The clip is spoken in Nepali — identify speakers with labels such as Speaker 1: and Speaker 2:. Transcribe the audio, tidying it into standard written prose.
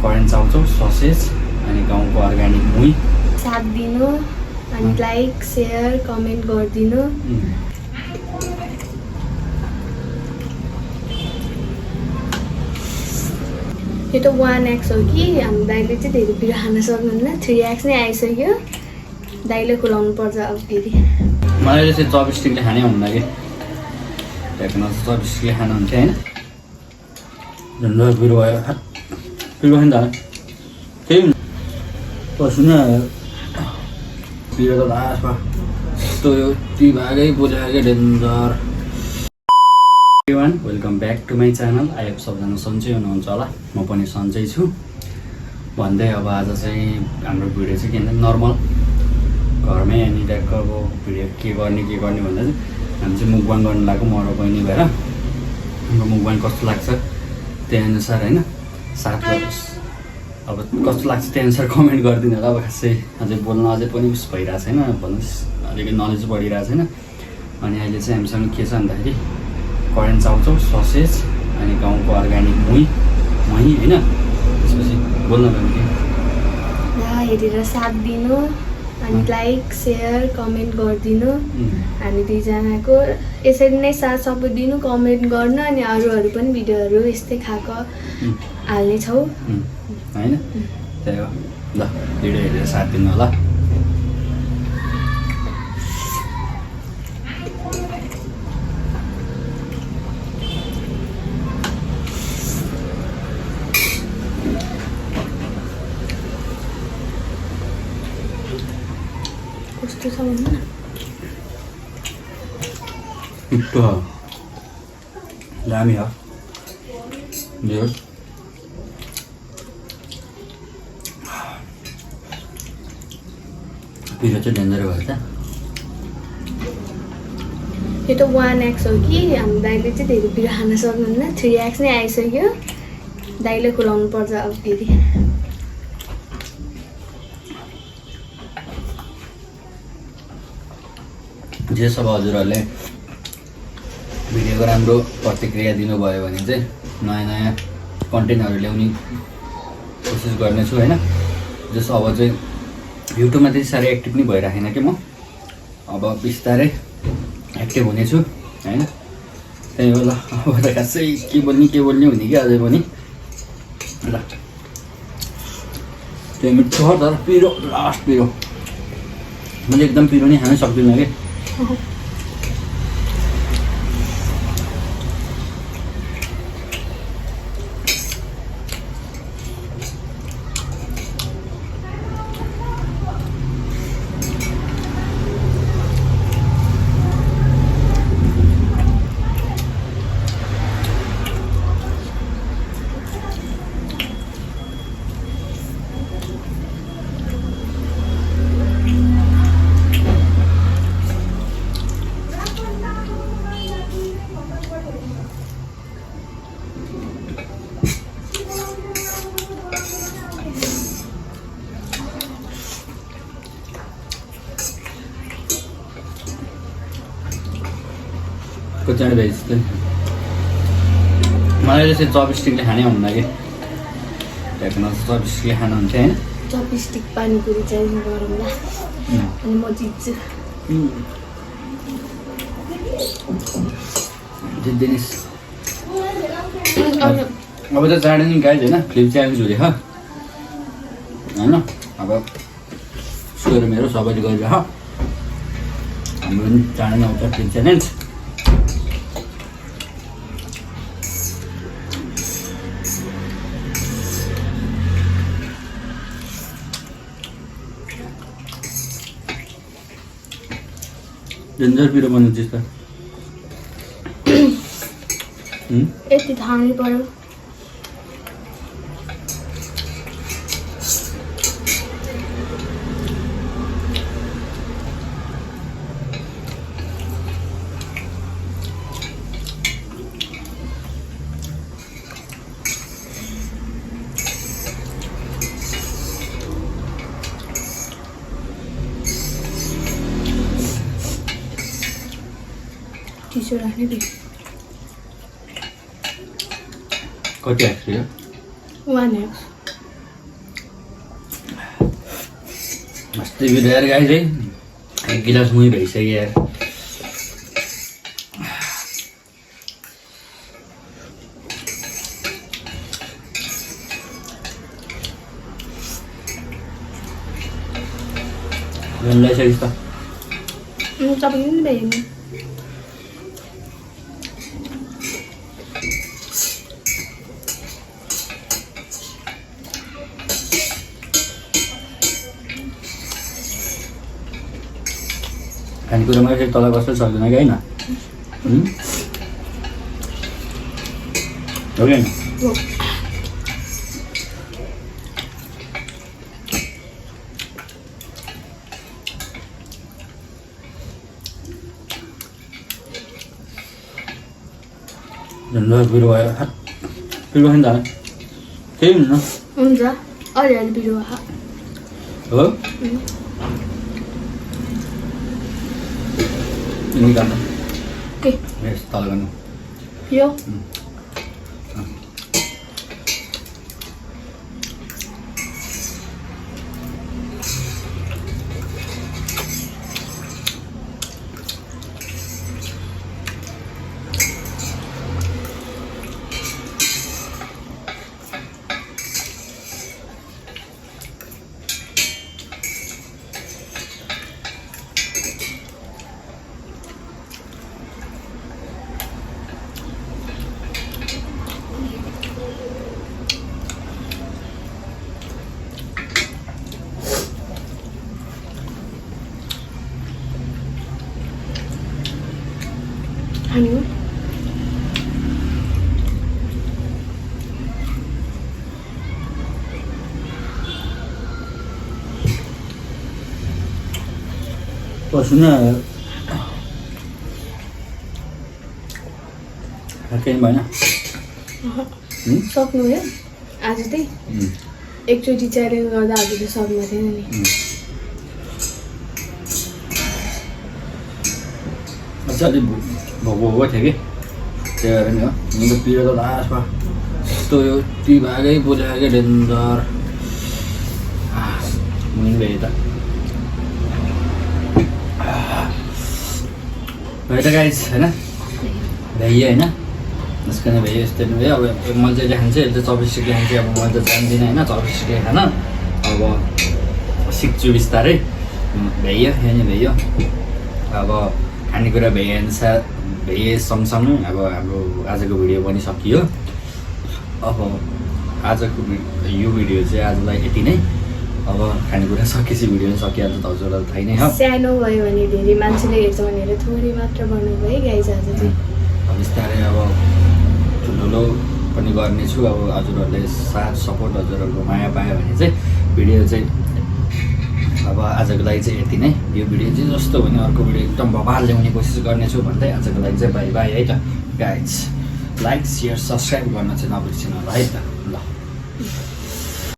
Speaker 1: करेन्ट चाउचाउ ससेज अनि गाउँको अर्ग्यानिक मुही
Speaker 2: साथ दिनु अनि लाइक शेयर कमेन्ट गरिदिनु। यो त 1x हो कि हाम्रो दाइले चाहिँ धेरै पिरो खान सक्नुहुन्न। 3x नै आइसक्यो। दाइले खुलाउनु पर्छ अब फेरि।
Speaker 1: मलाई चाहिँ चपस्टिकले खानै हुन्न कि हेर्नु चपस्टिकले खानुहुन्थ्यो होइन झन्डै पिरो भयो पिरो खान्छ केही पसिना पिरो त लास्टमा यस्तो यो ती भागै बोलाएकै danger. Welcome back to my channel. I hope सबजना सन्चै हुनुहुन्छ होला, म पनि सन्चै छु भन्दै अब आज चाहिँ हाम्रो भिडियो चाहिँ के भन्छ नर्मल घरमै अनि ट्याक्क अब भिडियो के गर्ने भन्दा चाहिँ हामी चाहिँ मुकबाङ गर्नु लाग्यो म र बहिनी भएर। हाम्रो मुकबाङ कस्तो लाग्छ त्यही अनुसार होइन साथ गर्नुहोस्। अब कस्तो लाग्छ त्यही अनुसार कमेन्ट गरिदिनु होला। अब खासै अझै बोल्न अझै पनि उस भइरहेको छैन भन्नुहोस्, अलिकति नलेज बढिरहेको छैन। अनि अहिले चाहिँ हामीसँग के छ भन्दाखेरि करेन्ट चाउचाउ ससेज अनि गाउँको अर्ग्यानिक मही होइन त्यसपछि बोल्न पाउने
Speaker 2: हेरेर साथ दिनु अनि लाइक शेयर कमेन्ट गरिदिनु। हामी दुईजनाको यसरी नै साथ सपोर्ट दिनु, कमेन्ट गर्नु अनि अरूहरू पनि भिडियोहरू यस्तै खाएको हाल्नेछौँ
Speaker 1: होइन। त्यही हो ल, भिडियो हेरेर साथ दिनु होला।
Speaker 2: कस्तो छ भन्नु न,
Speaker 1: मिठो हो दामी हो यो पिरो चाहिँ डेन्जर भयो त।
Speaker 2: यो त 1x हो कि हाम्रो दाइले चाहिँ धेरै पिरो खान सक्नुहुन्न। 3x नै आइसक्यो। दाइले खुलाउनु पर्छ अब फेरि।
Speaker 1: जे सब हजुरहरूले भिडियोको राम्रो प्रतिक्रिया दिनुभयो भने चाहिँ नयाँ नयाँ कन्टेन्टहरू ल्याउने कोसिस गर्नेछु होइन। जस अब चाहिँ युट्युबमा त्यति साह्रै एक्टिभ नै भइराखेन कि म अब बिस्तारै एक्टिभ हुनेछु होइन। त्यही हो ल, अब त खासै के बोल्ने हुने कि अझै पनि ल। त्यो मिठो हो तर पिरो लास्ट पिरो, मैले एकदम पिरो नै खानै सक्दिनँ कि। कतिजना भेज मलाई चाहिँ चपस्टिकले खानै हुन्न कि हेर्नु चपस्टिकले खानुहुन्थ्यो होइन।
Speaker 2: चपस्टिक पानीपुरी चाहिँ गरौँला अनि म जित्छु।
Speaker 1: जित्दिनिस् अब त चाँडै नि गाइज होइन, फ्लिप च्यालेन्ज हुँदैछ होइन। अब सुरु मेरो सबैले गरिरह, हाम्रो पनि चाँडै नै आउँछ फ्लिप च्यालेन्ज। डेन्जर पिरो बनाउँछस् त
Speaker 2: यति थाहा नै पर्यो। टिस्यु राख्ने दे।
Speaker 1: कति आएको
Speaker 2: 1x
Speaker 1: त्यो भिडियो यार गाइस है 1 गिलास मुही भइसक्यो यार। Ganda siya ito.
Speaker 2: Sabi yun ba yun?
Speaker 1: खानेकुरा मैले चाहिँ तल बस्दै सक्दैन कि होइन? हो कि होइन? झन्डा बिरुवा बिरुवा नि त केही हुन्न
Speaker 2: हुन्छ अलिअलि बिरुवा
Speaker 1: हो निकाल्नु
Speaker 2: के
Speaker 1: यस तल गर्नु
Speaker 2: यो खानु
Speaker 1: पसिना केही भएन
Speaker 2: सक्नु भयो आज चाहिँ एकचोटि च्यालेन्ज गर्दा आज त सक्नु थिएन नि
Speaker 1: अलिक भोको थियो कि त्यही भएर नि हो म त पिरो त लास्टमा यस्तो यो ती भागै बोलायो क्या डेन्जर मुनि भए त भयो त गाइस होइन भ्याइयो होइन त्यसको नै भ्याइयो यस्तो नि भयो अब मैले चाहिँ खान्छु यसले 24 सिक्ले खान्छु अब मैले त जान्दिनँ होइन 24 सिक्ले खान अब सिक्छु बिस्तारै भ्याइयो यहाँ नि भ्याइयो अब खानेकुरा भ्याइअनुसार भ्याए सँगसँगै अब हाम्रो आजको भिडियो पनि सकियो अब आजको यो भिडियो चाहिँ आजलाई यति नै अब खानेकुरा सकेपछि भिडियो पनि सकिहाल्छ त हजुरलाई थाहै नै हो
Speaker 2: सानो भयो भने धेरै मान्छेले हेर्छ भनेर थोरै मात्र गर्नुभयो है गाइस आज चाहिँ
Speaker 1: बिस्तारै अब ठुलो पनि गर्नेछु अब हजुरहरूले साथ सपोर्ट हजुरहरूको माया पायो भने चाहिँ भिडियो चाहिँ अब आजको लागि चाहिँ यति नै यो भिडियो चाहिँ जस्तो भने अर्को भिडियो एकदम बबाल ल्याउने कोसिस गर्नेछु भन्दै आजको लागि चाहिँ बाई बाई है त गाइज लाइक सेयर सब्सक्राइब गर्न चाहिँ नबिर्सिनु होला है त।